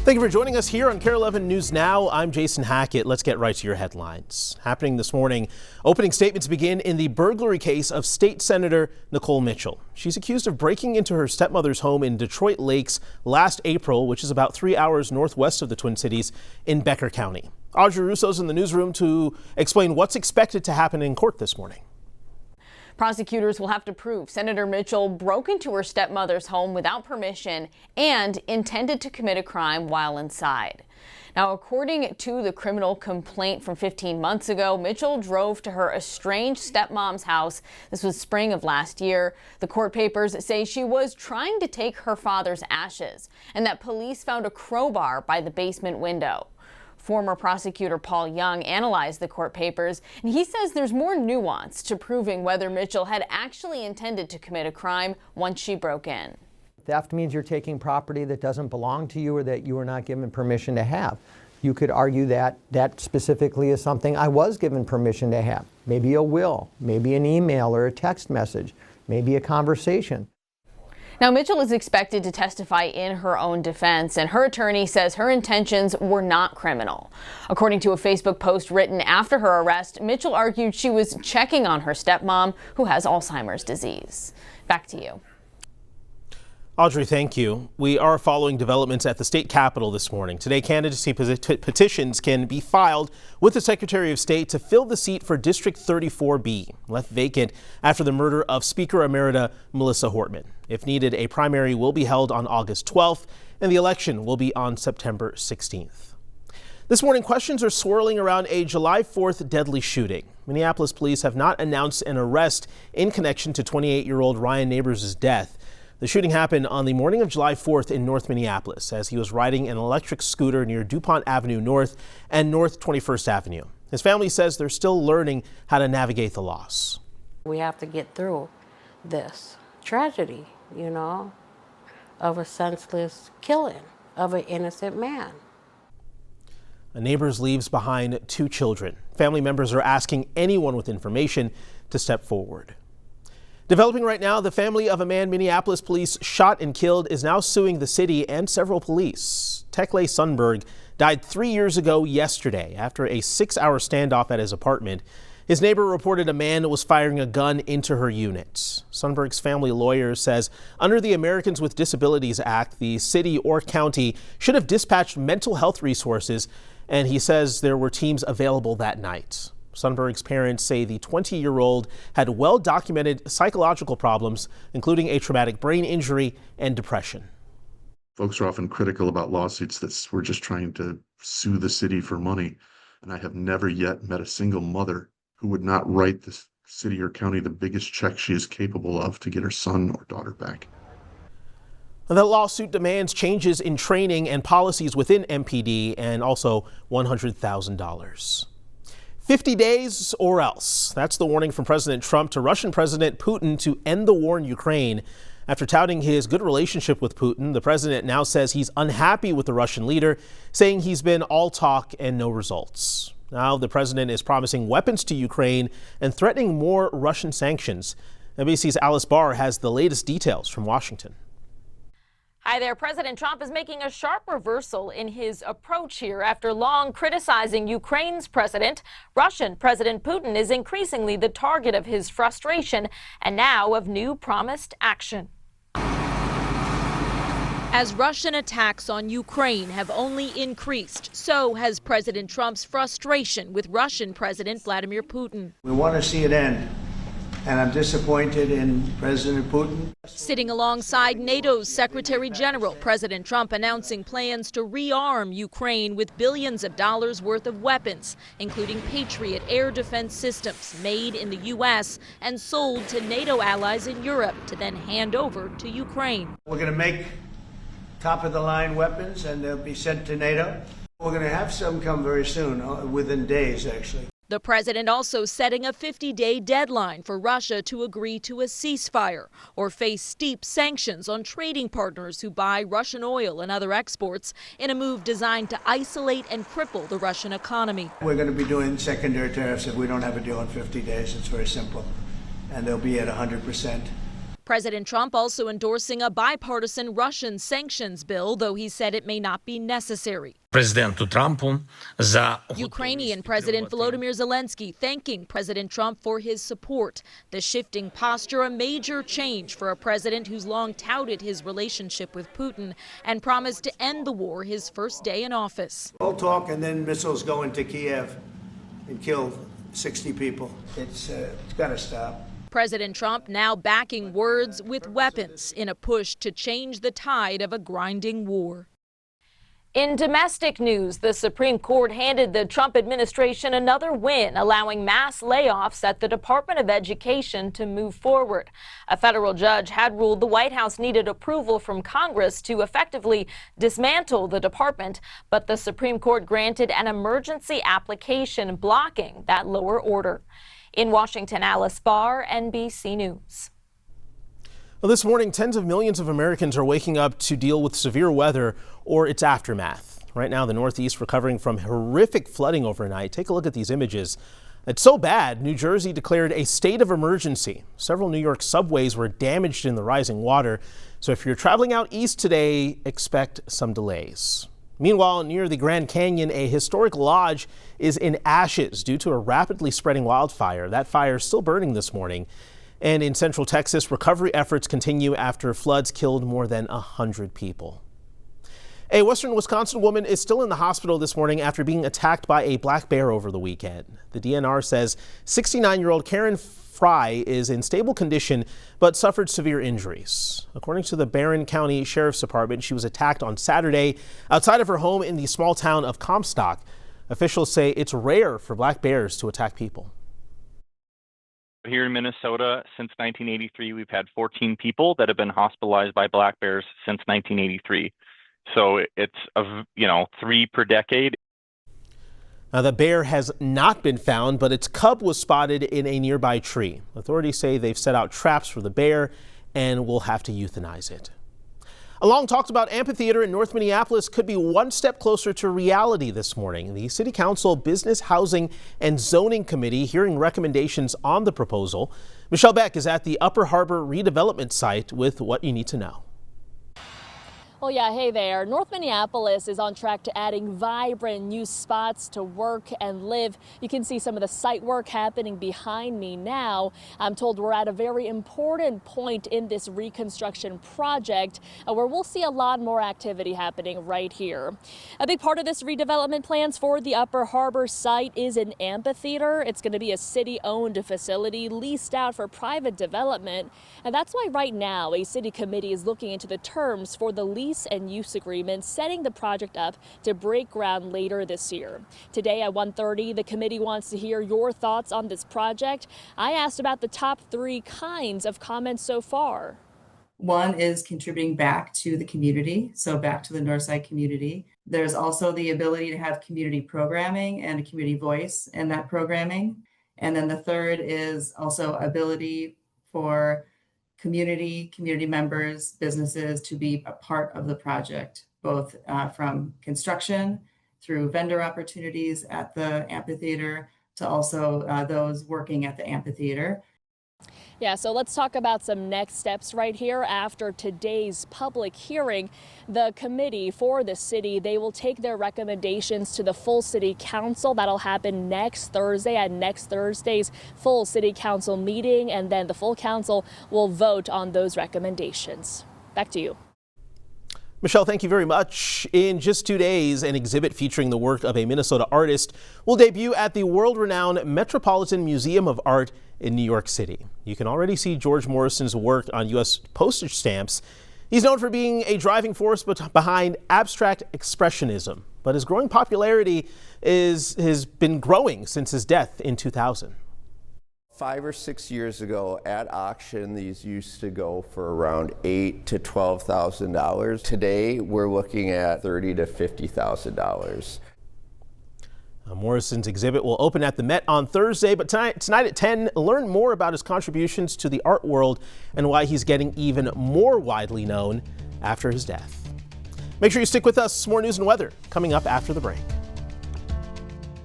Thank you for joining us here on KARE 11 News Now. I'm Jason Hackett. Let's get right to your headlines. Happening this morning, opening statements begin in the burglary case of State Senator Nicole Mitchell. She's accused of breaking into her stepmother's home in Detroit Lakes last April, which is about 3 hours northwest of the Twin Cities in Becker County. Audrey Russo's in the newsroom to explain what's expected to happen in court this morning. Prosecutors will have to prove Senator Mitchell broke into her stepmother's home without permission and intended to commit a crime while inside. Now, according to the criminal complaint from 15 months ago, Mitchell drove to her estranged stepmom's house. This was spring of last year. The court papers say she was trying to take her father's ashes and that police found a crowbar by the basement window. Former prosecutor Paul Young analyzed the court papers, and he says there's more nuance to proving whether Mitchell had actually intended to commit a crime once she broke in. Theft means you're taking property that doesn't belong to you or that you were not given permission to have. You could argue that that specifically is something I was given permission to have. Maybe a will, maybe an email or a text message, maybe a conversation. Now, Mitchell is expected to testify in her own defense, and her attorney says her intentions were not criminal. According to a Facebook post written after her arrest, Mitchell argued she was checking on her stepmom, who has Alzheimer's disease. Back to you. Audrey, thank you. We are following developments at the state capitol this morning. Today, candidacy petitions can be filed with the Secretary of State to fill the seat for District 34B, left vacant after the murder of Speaker Emerita Melissa Hortman. If needed, a primary will be held on August 12th, and the election will be on September 16th. This morning, questions are swirling around a July 4th deadly shooting. Minneapolis police have not announced an arrest in connection to 28-year-old Ryan Neighbors' death. The shooting happened on the morning of July 4th in North Minneapolis as he was riding an electric scooter near DuPont Avenue North and North 21st Avenue. His family says they're still learning how to navigate the loss. We have to get through this tragedy, of a senseless killing of an innocent man. Neighbors leaves behind 2 children. Family members are asking anyone with information to step forward. Developing right now, the family of a man Minneapolis police shot and killed is now suing the city and several police. Tekle Sundberg died 3 years ago yesterday after a 6-hour standoff at his apartment. His neighbor reported a man was firing a gun into her unit. Sundberg's family lawyer says under the Americans with Disabilities Act, the city or county should have dispatched mental health resources, and he says there were teams available that night. Sundberg's parents say the 20-year-old had well-documented psychological problems, including a traumatic brain injury and depression. Folks are often critical about lawsuits that we're just trying to sue the city for money. And I have never yet met a single mother who would not write the city or county the biggest check she is capable of to get her son or daughter back. The lawsuit demands changes in training and policies within MPD and also $100,000. 50 days or else. That's the warning from President Trump to Russian President Putin to end the war in Ukraine. After touting his good relationship with Putin, the president now says he's unhappy with the Russian leader, saying he's been all talk and no results. Now the president is promising weapons to Ukraine and threatening more Russian sanctions. NBC's Alice Barr has the latest details from Washington. Hi there. President Trump is making a sharp reversal in his approach here after long criticizing Ukraine's president. Russian President Putin is increasingly the target of his frustration and now of new promised action. As Russian attacks on Ukraine have only increased, so has President Trump's frustration with Russian President Vladimir Putin. We want to see it end. And I'm disappointed in President Putin. Sitting alongside NATO's Secretary General, President Trump announcing plans to rearm Ukraine with billions of dollars worth of weapons, including Patriot air defense systems made in the U.S. and sold to NATO allies in Europe to then hand over to Ukraine. We're going to make top-of-the-line weapons, and they'll be sent to NATO. We're going to have some come very soon, within days, actually. The president also setting a 50-day deadline for Russia to agree to a ceasefire or face steep sanctions on trading partners who buy Russian oil and other exports in a move designed to isolate and cripple the Russian economy. We're going to be doing secondary tariffs if we don't have a deal in 50 days. It's very simple. And they'll be at 100%. President Trump also endorsing a bipartisan Russian sanctions bill, though he said it may not be necessary. Ukrainian President Volodymyr Zelensky thanking President Trump for his support. The shifting posture a major change for a president who's long touted his relationship with Putin and promised to end the war his first day in office. All talk and then missiles go into Kiev and kill 60 people. It's got to stop. President Trump now backing words with weapons in a push to change the tide of a grinding war. In domestic news, the Supreme Court handed the Trump administration another win, allowing mass layoffs at the Department of Education to move forward. A federal judge had ruled the White House needed approval from Congress to effectively dismantle the department, but the Supreme Court granted an emergency application blocking that lower order. In Washington, Alice Barr, NBC News. Well, this morning, tens of millions of Americans are waking up to deal with severe weather or its aftermath. Right now, the Northeast recovering from horrific flooding overnight. Take a look at these images. It's so bad, New Jersey declared a state of emergency. Several New York subways were damaged in the rising water. So if you're traveling out east today, expect some delays. Meanwhile, near the Grand Canyon, a historic lodge is in ashes due to a rapidly spreading wildfire. That fire is still burning this morning. And in Central Texas, recovery efforts continue after floods killed more than 100 people. A western Wisconsin woman is still in the hospital this morning after being attacked by a black bear over the weekend. The DNR says 69-year-old Karen Fry is in stable condition but suffered severe injuries. According to the Barron County Sheriff's Department, she was attacked on Saturday outside of her home in the small town of Comstock. Officials say it's rare for black bears to attack people. Here in Minnesota, since 1983, we've had 14 people that have been hospitalized by black bears since 1983. So it's, 3 per decade. Now, the bear has not been found, but its cub was spotted in a nearby tree. Authorities say they've set out traps for the bear and will have to euthanize it. A long talked about amphitheater in North Minneapolis could be one step closer to reality this morning. The City Council Business, Housing and Zoning Committee hearing recommendations on the proposal. Michelle Beck is at the Upper Harbor redevelopment site with what you need to know. Well, yeah, hey there. North Minneapolis is on track to adding vibrant new spots to work and live. You can see some of the site work happening behind me now. I'm told we're at a very important point in this reconstruction project where we'll see a lot more activity happening right here. A big part of this redevelopment plans for the Upper Harbor site is an amphitheater. It's going to be a city-owned facility leased out for private development. And that's why right now a city committee is looking into the terms for the lease and use agreement, setting the project up to break ground later this year. Today at 1:30, the committee wants to hear your thoughts on this project. I asked about the top 3 kinds of comments so far. One is contributing back to the community, so back to the Northside community. There's also the ability to have community programming and a community voice in that programming. And then the third is also ability for community members, businesses to be a part of the project, both from construction through vendor opportunities at the amphitheater to also those working at the amphitheater. Yeah, so let's talk about some next steps right here. After today's public hearing, the committee for the city, they will take their recommendations to the full city council. That'll happen next Thursday at next Thursday's full city council meeting, and then the full council will vote on those recommendations. Back to you. Michelle, thank you very much. In just 2 days, an exhibit featuring the work of a Minnesota artist will debut at the world-renowned Metropolitan Museum of Art in New York City. You can already see George Morrison's work on U.S. postage stamps. He's known for being a driving force behind abstract expressionism, but his growing popularity has been growing since his death in 2000. 5 or 6 years ago at auction, these used to go for around $8,000 to $12,000. Today, we're looking at $30,000 to $50,000. Morrison's exhibit will open at the Met on Thursday, but tonight at 10, learn more about his contributions to the art world and why he's getting even more widely known after his death. Make sure you stick with us. More news and weather coming up after the break.